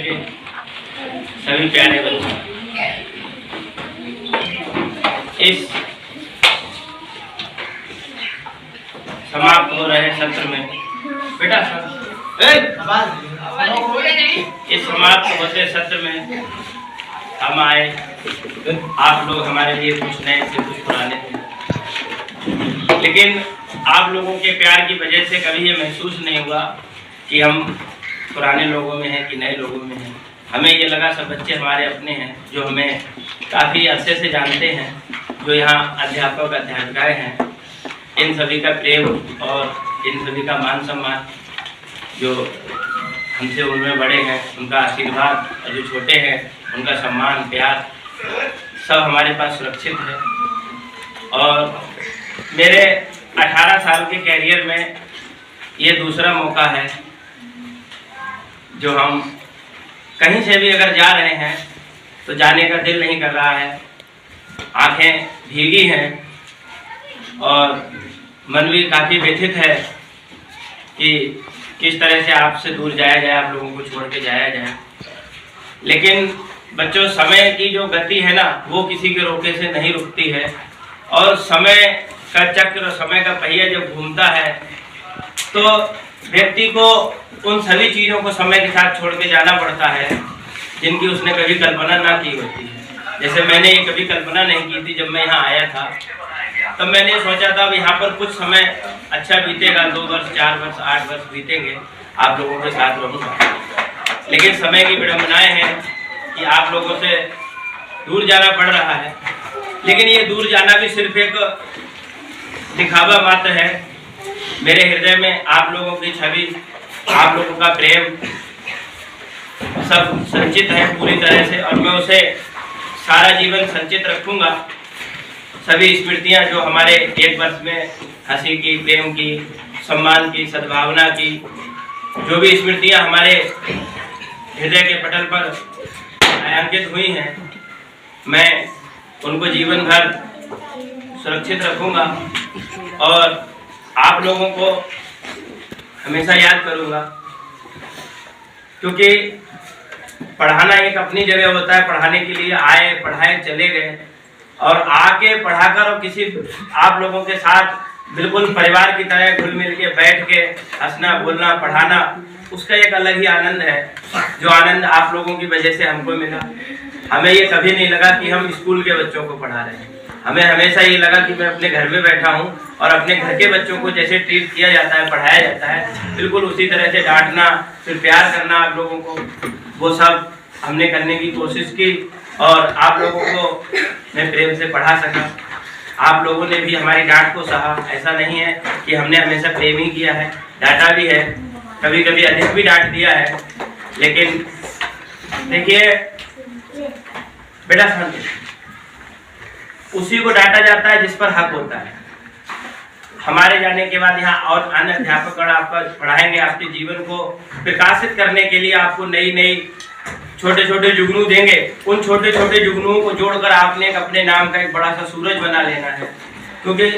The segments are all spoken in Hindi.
के सभी प्यारे बच्चों, इस समाप्त हो रहे सत्र में बेटा इस समाप्त होते सत्र में हम आए, आप लोग हमारे लिए कुछ नए थे कुछ पुराने थे, लेकिन आप लोगों के प्यार की वजह से कभी ये महसूस नहीं हुआ कि हम पुराने लोगों में हैं कि नए लोगों में हैं। हमें ये लगा सब बच्चे हमारे अपने हैं, जो हमें काफ़ी अरसे से जानते हैं, जो यहाँ अध्यापक अध्यापिकाएँ हैं, इन सभी का प्रेम और इन सभी का मान सम्मान, जो हमसे उम्र में बड़े हैं उनका आशीर्वाद और जो छोटे हैं उनका सम्मान प्यार सब हमारे पास सुरक्षित है। और मेरे 18 साल के कैरियर में ये दूसरा मौका है जो हम कहीं से भी अगर जा रहे हैं तो जाने का दिल नहीं कर रहा है, आंखें भीगी हैं और मन भी काफ़ी व्यथित है कि किस तरह से आपसे दूर जाया जाए, आप लोगों को छोड़ के जाया जाए। लेकिन बच्चों, समय की जो गति है ना वो किसी के रोके से नहीं रुकती है, और समय का चक्र, समय का पहिया जब घूमता है तो व्यक्ति को उन सभी चीज़ों को समय के साथ छोड़ के जाना पड़ता है जिनकी उसने कभी कल्पना ना की होती है। जैसे मैंने ये कभी कल्पना नहीं की थी, जब मैं यहाँ आया था तब मैंने सोचा था अब यहाँ पर कुछ समय अच्छा बीतेगा, 2 वर्ष 4 वर्ष 8 वर्ष बीतेंगे, आप लोगों के साथ रहूँगा। लेकिन समय की विडंबनाएं हैं कि आप लोगों से दूर जाना पड़ रहा है, लेकिन ये दूर जाना भी सिर्फ एक दिखावा मात्र है। मेरे हृदय में आप लोगों की छवि, आप लोगों का प्रेम सब संचित है पूरी तरह से, और मैं उसे सारा जीवन संचित रखूँगा। सभी स्मृतियाँ जो हमारे 1 वर्ष में हंसी की, प्रेम की, सम्मान की, सद्भावना की, जो भी स्मृतियाँ हमारे हृदय के पटल पर छायांकित हुई हैं, मैं उनको जीवन भर सुरक्षित रखूँगा और आप लोगों को हमेशा याद करूँगा। क्योंकि पढ़ाना एक अपनी जगह होता है, पढ़ाने के लिए आए, पढ़ाए, चले गए, और आके पढ़ाकर और किसी आप लोगों के साथ बिल्कुल परिवार की तरह घुल मिल के बैठ के हंसना, बोलना, पढ़ाना, उसका एक अलग ही आनंद है, जो आनंद आप लोगों की वजह से हमको मिला। हमें ये कभी नहीं लगा कि हम स्कूल के बच्चों को पढ़ा रहे हैं, हमें हमेशा ये लगा कि मैं अपने घर में बैठा हूँ और अपने घर के बच्चों को जैसे ट्रीट किया जाता है, पढ़ाया जाता है, बिल्कुल उसी तरह से डांटना, फिर प्यार करना आप लोगों को, वो सब हमने करने की कोशिश की और आप लोगों को मैं प्रेम से पढ़ा सका। आप लोगों ने भी हमारी डांट को सहा। ऐसा नहीं है कि हमने हमेशा प्रेम ही किया है, डांटा भी है, कभी कभी अधिक भी डांट दिया है। लेकिन देखिए बेटा, उसी को डांटा जाता है जिस पर हक होता है। हमारे जाने के बाद यहाँ और अन्य अध्यापकगण आपका पढ़ाएंगे, आपके जीवन को विकसित करने के लिए आपको नई नई छोटे छोटे जुगनू देंगे। उन छोटे छोटे जुगनुओं को जोड़कर आपने एक अपने नाम का एक बड़ा सा सूरज बना लेना है, क्योंकि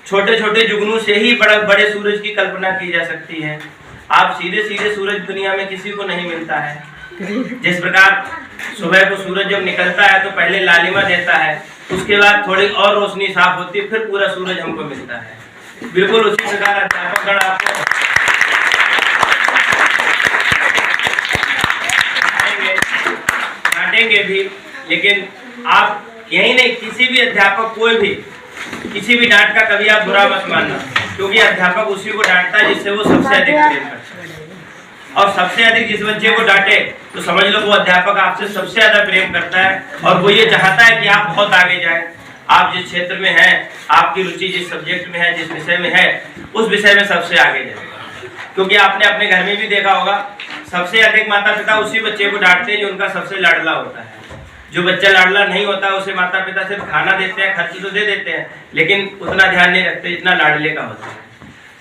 छोटे छोटे जुगनू से ही बड़े सूरज की कल्पना की जा सकती है। आप सीधे सीधे सूरज दुनिया में किसी को नहीं मिलता है। जिस प्रकार सुबह को सूरज जब निकलता है तो पहले लालिमा देता है, उसके बाद थोड़ी और रोशनी साफ होती है, फिर पूरा सूरज हमको मिलता है। बिल्कुल उसी प्रकार अध्यापकगण आपको डांटेंगे भी, लेकिन आप यही नहीं, किसी भी अध्यापक, कोई भी किसी भी डांट का कभी आप बुरा मत मानना, क्योंकि अध्यापक उसी को डांटता है जिससे वो सबसे अधिक प्रेम करता है। और सबसे अधिक जिस बच्चे को डांटे तो समझ लो वो अध्यापक आपसे सबसे ज्यादा प्रेम करता है, और वो ये चाहता है कि आप बहुत आगे जाएं। आप जिस क्षेत्र में हैं, आपकी रुचि जिस सब्जेक्ट में है, जिस विषय में है, उस विषय में सबसे आगे जाए। क्योंकि आपने अपने घर में भी देखा होगा, सबसे अधिक माता पिता उसी बच्चे को डांटते हैं जो उनका सबसे लाडला होता है। जो बच्चा लाडला नहीं होता उसे माता पिता सिर्फ खाना देते हैं, खर्च तो दे देते हैं, लेकिन उतना ध्यान नहीं रखते जितना लाडले का होता है।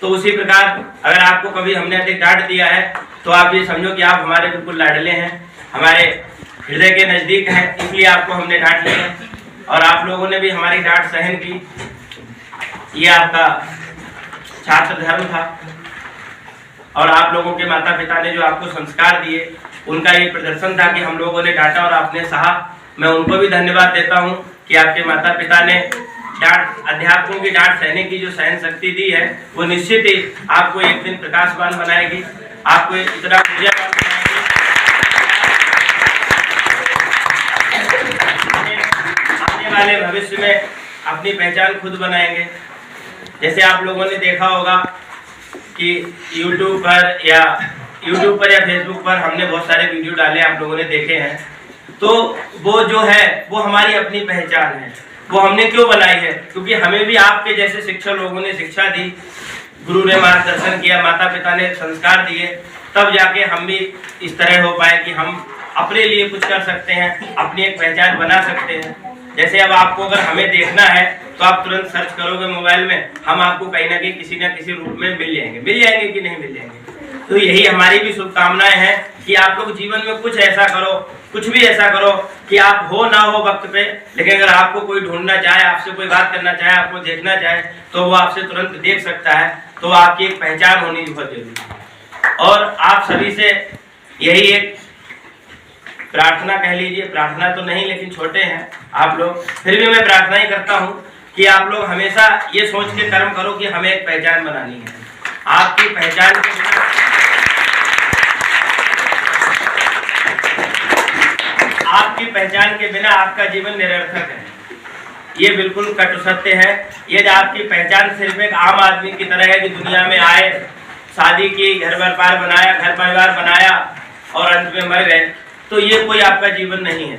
तो उसी प्रकार अगर आपको कभी हमने अधिक डांट दिया है तो आप ये समझो कि आप हमारे बिल्कुल लाडले हैं, हमारे हृदय के नज़दीक हैं, इसलिए आपको हमने डांट लिया है और आप लोगों ने भी हमारी डांट सहन की। ये आपका छात्र धर्म था और आप लोगों के माता पिता ने जो आपको संस्कार दिए उनका ये प्रदर्शन था कि हम लोगों ने डांटा और आपने सहा। मैं उनको भी धन्यवाद देता हूँ कि आपके माता पिता ने डांट, अध्यापकों की डांट सहने की जो सहन शक्ति दी है, वो निश्चित ही आपको एक दिन प्रकाशवान बनाएगी, आपको इतना ऊर्जावान बनाएगी, आने वाले भविष्य में अपनी पहचान खुद बनाएंगे। जैसे आप लोगों ने देखा होगा कि यूट्यूब पर या फेसबुक पर हमने बहुत सारे वीडियो डाले, आप लोगों ने देखे हैं। तो वो जो है वो हमारी अपनी पहचान है। वो हमने क्यों बनाई है? क्योंकि हमें भी आपके जैसे शिक्षक लोगों ने शिक्षा दी, गुरु ने मार्गदर्शन किया, माता पिता ने संस्कार दिए, तब जाके हम भी इस तरह हो पाए कि हम अपने लिए कुछ कर सकते हैं, अपनी एक पहचान बना सकते हैं। जैसे अब आपको अगर हमें देखना है तो आप तुरंत सर्च करोगे मोबाइल में, हम आपको कहीं ना कहीं किसी न किसी रूप में मिल जाएंगे कि नहीं मिल जाएंगे। तो यही हमारी भी शुभकामनाएं हैं कि आप लोग जीवन में कुछ ऐसा करो, कुछ भी ऐसा करो कि आप हो ना हो वक्त पे, लेकिन अगर आपको कोई ढूंढना चाहे, आपसे कोई बात करना चाहे, आपको देखना चाहे, तो वो आपसे तुरंत देख सकता है। तो आपकी एक पहचान होनी बहुत जरूरी है। और आप सभी से यही एक प्रार्थना कह लीजिए, प्रार्थना तो नहीं लेकिन छोटे हैं आप लोग, फिर भी मैं प्रार्थना ही करता हूँ कि आप लोग हमेशा ये सोच के कर्म करो कि हमें एक पहचान बनानी है। आपकी पहचान के बिना आपका जीवन निरर्थक है। ये बिल्कुल कटु सत्य है। यदि आपकी पहचान सिर्फ एक आम आदमी की तरह है कि दुनिया में आए, शादी की, घर परिवार बनाया और अंत में मर गए, तो ये कोई आपका जीवन नहीं है।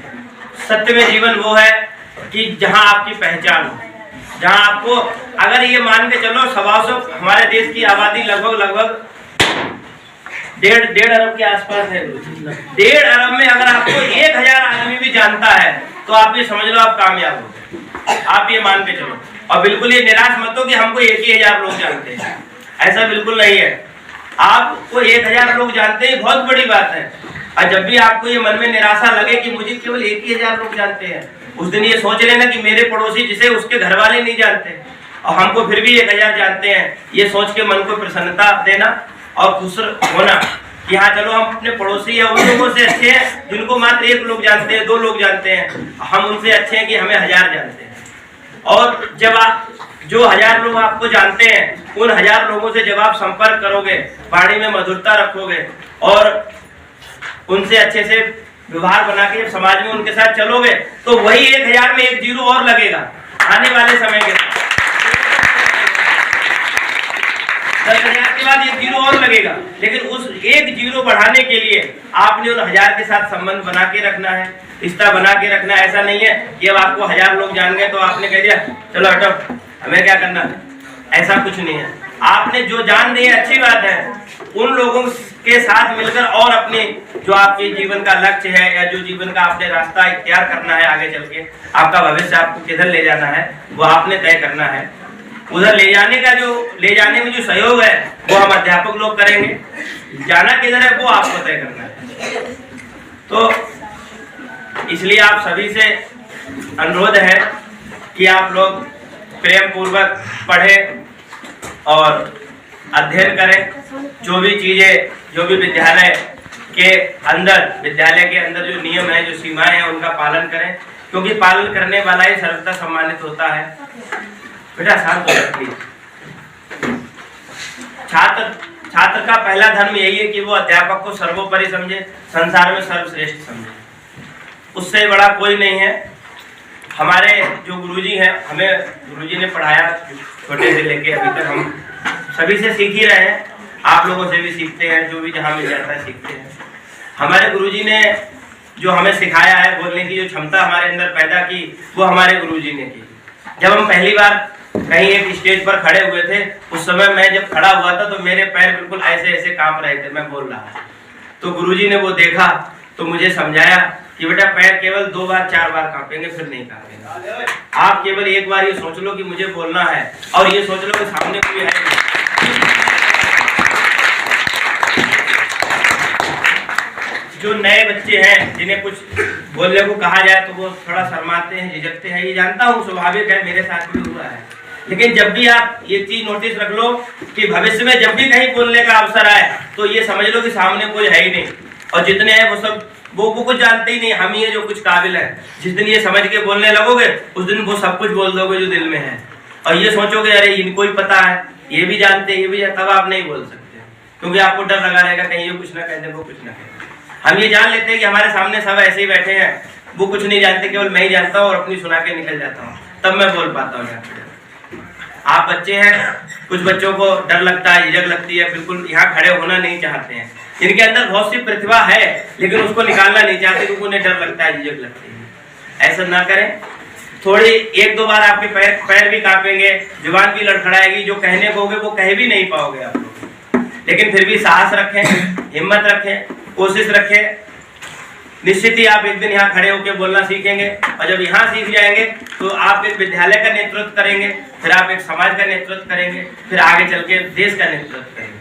सत्य में जीवन वो है कि जहां आपकी पहचान हो, जहां आपको, अगर ये मान के चलो 125 हमारे देश की आबादी लगभग 1.5 अरब के आसपास है। 1.5 अरब में अगर आपको 1000 आदमी भी जानता है तो आप ये समझ लो आप कामयाब हो गए। आप ये मान के चलो, और बिल्कुल ये निराश मत हो कि हमको 1000 लोग जानते हैं, ऐसा बिल्कुल नहीं है। आपको 1000 लोग जानते हैं, बहुत बड़ी बात है। और जब भी आपको ये मन में निराशा लगे कि मुझे केवल 1000 लोग जानते हैं, उस दिन ये सोच लेना कि मेरे पड़ोसी जिसे उसके घर वाले नहीं जानते और हमको फिर भी 1000 जानते हैं, ये सोच के मन को प्रसन्नता देना और खुश होना कि हाँ चलो हम अपने पड़ोसी या उन लोगों से अच्छे हैं जिनको मात्र 1 लोग जानते हैं, 2 लोग जानते हैं, हम उनसे अच्छे हैं कि हमें 1000 जानते हैं। और जब आप जो 1000 लोग आपको जानते हैं, उन 1000 लोगों से जब आप संपर्क करोगे, वाणी में मधुरता रखोगे और उनसे अच्छे से व्यवहार बना के समाज में उनके साथ चलोगे, तो वही 1000 में 1 जीरो और लगेगा आने वाले समय के साथ। 10,000 के बाद 1 जीरो और लगेगा, लेकिन उस 1 जीरो बढ़ाने के लिए आपने उन 1000 के साथ संबंध बना के रखना है, रिश्ता बना के रखना है। ऐसा नहीं है कि अब आपको 1000 लोग जान गए तो आपने कह दिया चलो हटो हमें क्या करना है, ऐसा कुछ नहीं है। आपने जो जान दी है अच्छी बात है, उन लोगों के साथ मिलकर और अपने जो आपके जीवन का लक्ष्य है या जो जीवन का आपने रास्ता इख्तियार करना है, आगे चल के आपका भविष्य आपको किधर ले जाना है वो आपने तय करना है। उधर ले जाने में जो सहयोग है वो हम अध्यापक लोग करेंगे, जाना किधर है वो आपको तय करना है। तो इसलिए आप सभी से अनुरोध है कि आप लोग प्रेम पूर्वक पढ़ें और अध्ययन करें। जो भी चीजें, जो भी विद्यालय के अंदर जो नियम है, जो सीमाएं हैं, उनका पालन करें, क्योंकि पालन करने वाला ही सर्वथा सम्मानित होता है। बेटा शांत हो जाइए। छात्र का पहला धर्म यही है कि वो अध्यापक को सर्वोपरि समझे, संसार में सर्वश्रेष्ठ समझे, उससे बड़ा कोई नहीं है। हमारे जो गुरुजी हैं, हमें गुरुजी ने पढ़ाया छोटे से लेके अभी तक, हम सभी से सीख ही रहे हैं, आप लोगों से भी सीखते हैं, जो भी जहाँ मिल जाता है सीखते हैं। हमारे गुरुजी ने जो हमें सिखाया है, बोलने की जो क्षमता हमारे अंदर पैदा की, वो हमारे गुरुजी ने की। जब हम पहली बार कहीं एक स्टेज पर खड़े हुए थे, उस समय मैं जब खड़ा हुआ था तो मेरे पैर बिल्कुल ऐसे ऐसे कांप रहे थे, मैं बोल रहा था। तो गुरुजी ने वो देखा तो मुझे समझाया कि बेटा पैर केवल 2 बार 4 बार कांपेंगे, फिर नहीं कांपेंगे। आप केवल एक बार ये सोच लो कि मुझे बोलना है, और ये सोच लो कि सामने कोई है। जो नए बच्चे हैं, जिन्हें कुछ बोलने को कहा जाए तो वो थोड़ा शर्माते हैं, झिझकते हैं, ये जानता हूँ, स्वाभाविक है, मेरे साथ भी हुआ है। लेकिन जब भी आप ये चीज नोटिस रख लो कि भविष्य में जब भी कहीं बोलने का अवसर आए तो ये समझ लो कि सामने कोई है ही नहीं, और जितने हैं वो सब वो कुछ जानते ही नहीं, हम ही है जो कुछ काबिल है। जिस दिन ये समझ के बोलने लगोगे उस दिन वो सब कुछ बोल दोगे जो दिल में है, और ये सोचोगे अरे इनको ही पता है, ये भी जानते हैं, ये भी, तब आप नहीं बोल सकते, क्योंकि आपको डर लगा रहेगा कहीं ये कुछ ना कह दे, वो कुछ ना कहे। हम ये जान लेते हैं कि हमारे सामने सब ऐसे ही बैठे हैं, वो कुछ नहीं जानते, केवल मैं ही जानता हूँ और अपनी सुना के निकल जाता हूँ, तब मैं बोल पाता हूँ। आप बच्चे हैं, कुछ बच्चों को डर लगता है, झिझक लगती है, बिल्कुल यहाँ खड़े होना नहीं चाहते हैं, इनके अंदर बहुत सी प्रतिभा है लेकिन उसको निकालना नहीं चाहते क्योंकि उन्हें डर लगता है, झिझक लगती है। ऐसा ना करें। थोड़ी एक दो बार आपके पैर भी कांपेंगे, जुबान भी लड़खड़ाएगी, जो कहने को होगे वो कह भी नहीं पाओगे आप लोग, लेकिन फिर भी साहस रखें, हिम्मत रखें, कोशिश रखें। निश्चित ही आप एक दिन यहाँ खड़े होकर बोलना सीखेंगे, और जब यहाँ सीख जाएंगे तो आप एक विद्यालय का नेतृत्व करेंगे, फिर आप एक समाज का नेतृत्व करेंगे, फिर आगे चल के देश का नेतृत्व करेंगे।